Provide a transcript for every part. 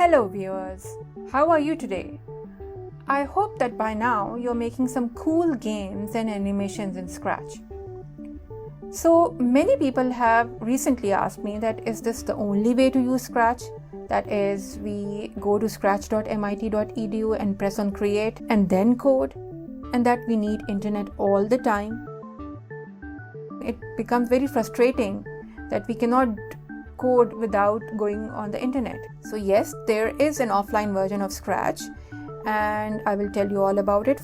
Hello viewers, how are you today? I hope that by now you're making some cool games and animations in Scratch. So many people have recently asked me that is this the only way to use Scratch? That is, we go to scratch.mit.edu and press on create and then code, and that we need internet all the time. It becomes very frustrating that we cannot code without going on the internet. So yes, there is an offline version of Scratch and I will tell you all about it.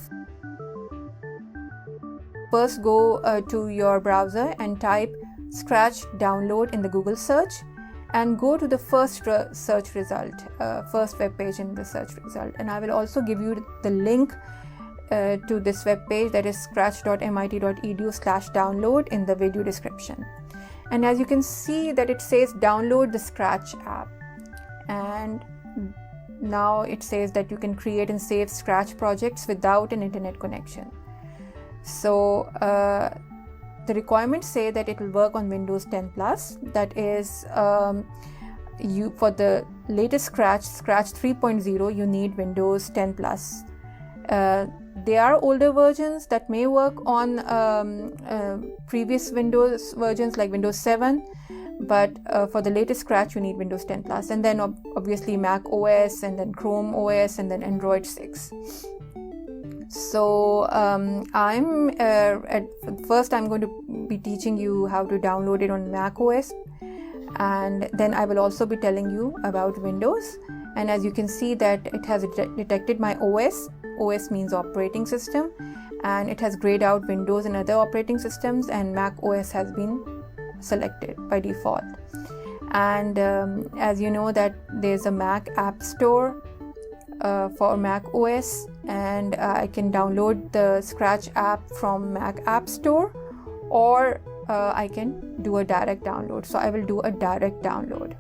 First, go to your browser and type Scratch download in the Google search and go to the first search result, first web page in the search result. And I will also give you the link to this web page, that is scratch.mit.edu/download, in the video description. And as you can see that it says download the Scratch app, and now it says that you can create and save Scratch projects without an internet connection. So the requirements say that it will work on Windows 10 Plus. That is, for the latest Scratch 3.0, you need Windows 10 Plus. There are older versions that may work on previous Windows versions like Windows 7, but for the latest Scratch you need Windows 10 Plus, and then obviously Mac OS, and then Chrome OS, and then Android 6. So first I'm going to be teaching you how to download it on Mac OS, and then I will also be telling you about Windows. And as you can see that it has detected my OS. OS means operating system, and it has grayed out Windows and other operating systems, and Mac OS has been selected by default. And as you know that there's a Mac App Store for Mac OS, and I can download the Scratch app from Mac App Store, or I can do a direct download. So I will do a direct download.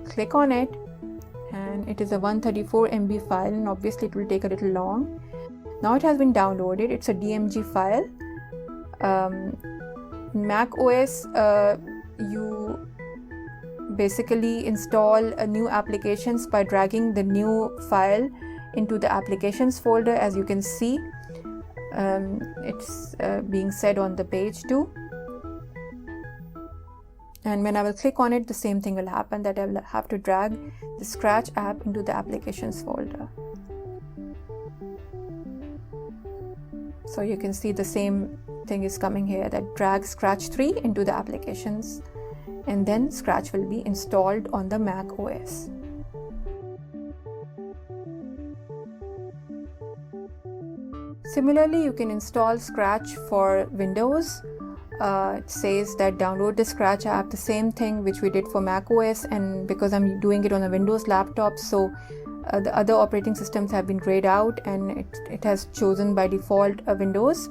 Click on it, and it is a 134 MB file, and obviously it will take a little long. Now it has been downloaded. It's a DMG file. Mac OS, you basically install new applications by dragging the new file into the applications folder. As you can see, it's being said on the page too. And when I will click on it, the same thing will happen, that I will have to drag the Scratch app into the applications folder. So you can see the same thing is coming here, that drag Scratch 3 into the applications, and then Scratch will be installed on the Mac OS. Similarly, you can install Scratch for Windows. It says that download the Scratch app, the same thing which we did for Mac OS, and because I'm doing it on a Windows laptop, so the other operating systems have been grayed out, and it has chosen by default Windows.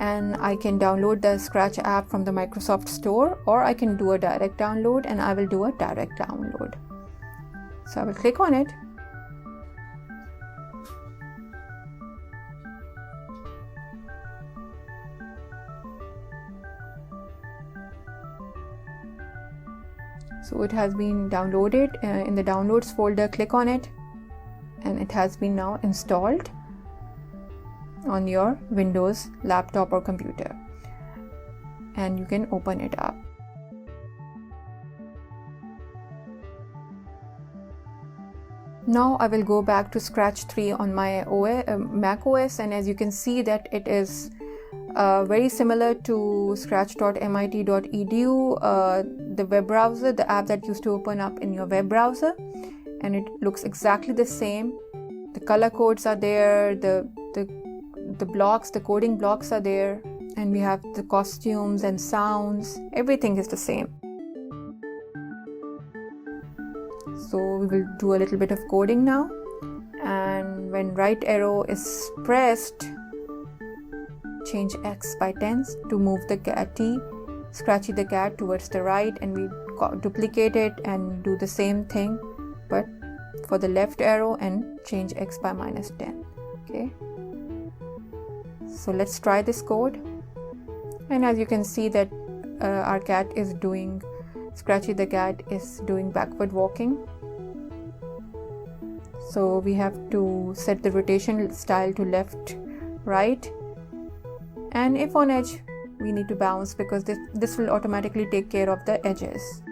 And I can download the Scratch app from the Microsoft Store, or I can do a direct download, and I will do a direct download. So I will click on it. So it has been downloaded. In the downloads folder, click on it, and it has been now installed on your Windows laptop or computer, and you can open it up. Now I will go back to Scratch 3 on my Mac OS, and as you can see that it is very similar to scratch.mit.edu, the web browser, the app that used to open up in your web browser, and it looks exactly the same. The color codes are there, the blocks, the coding blocks are there, and we have the costumes and sounds. Everything is the same. So we will do a little bit of coding now, and when right arrow is pressed, change X by 10 to move the cat T, Scratchy the cat towards the right, and we duplicate it and do the same thing but for the left arrow, and change X by -10. Okay, so let's try this code. And as you can see that our cat is doing Scratchy the cat is doing backward walking. So we have to set the rotation style to left, right, and if on edge, we need to bounce because this will automatically take care of the edges.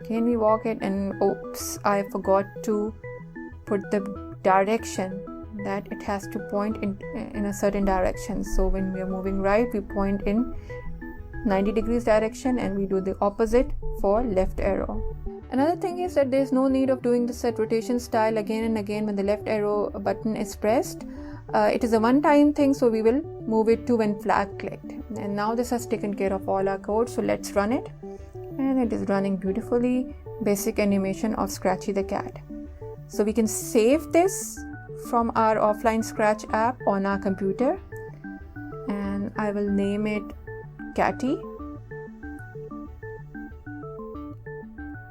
Can we walk it? And oops, I forgot to put the direction that it has to point in a certain direction. So when we are moving right, we point in 90 degrees direction, and we do the opposite for left arrow. Another thing is that there's no need of doing the set rotation style again and again when the left arrow button is pressed. It is a one-time thing, so we will move it to when flag clicked. And now this has taken care of all our code, so let's run it. And it is running beautifully. Basic animation of Scratchy the cat. So we can save this from our offline Scratch app on our computer, and I will name it Catty.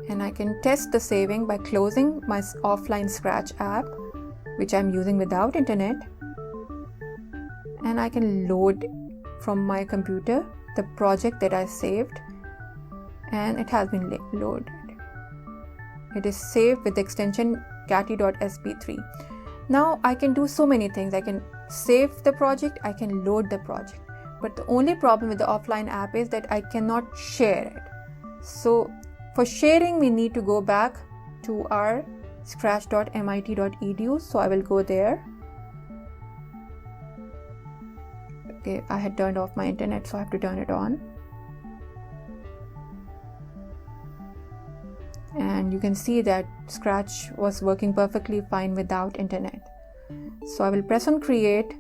And I can test the saving by closing my offline Scratch app, which I'm using without internet, and I can load from my computer the project that I saved, and it has been loaded. It is saved with the extension catty.sp3. Now I can do so many things. I can save the project, I can load the project, but the only problem with the offline app is that I cannot share it. So for sharing, we need to go back to our scratch.mit.edu. So I will go there. Okay, I had turned off my internet, so I have to turn it on. And you can see that Scratch was working perfectly fine without internet. So I will press on create,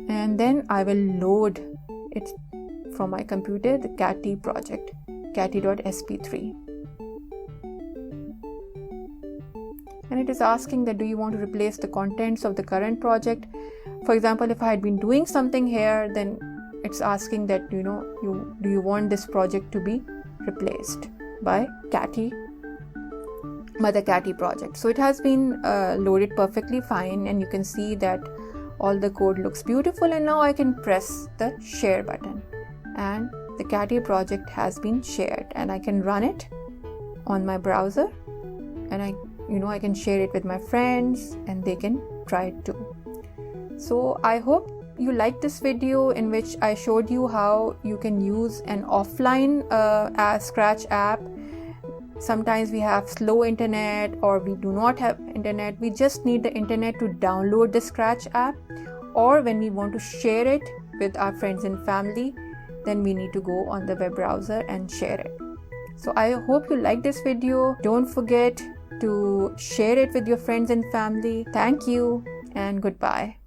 and then I will load it from my computer, the Catty project, catty.sp3. And it is asking that do you want to replace the contents of the current project. For example, if I had been doing something here, then it's asking that do you want this project to be replaced by the Catty project. So it has been loaded perfectly fine, and you can see that all the code looks beautiful. And now I can press the share button, and the Catty project has been shared, and I can run it on my browser, and I can share it with my friends, and they can try it too. So I hope you liked this video in which I showed you how you can use an offline Scratch app. Sometimes we have slow internet, or we do not have internet. We just need the internet to download the Scratch app, or when we want to share it with our friends and family, then we need to go on the web browser and share it. So I hope you liked this video. Don't forget to share it with your friends and family. Thank you and goodbye.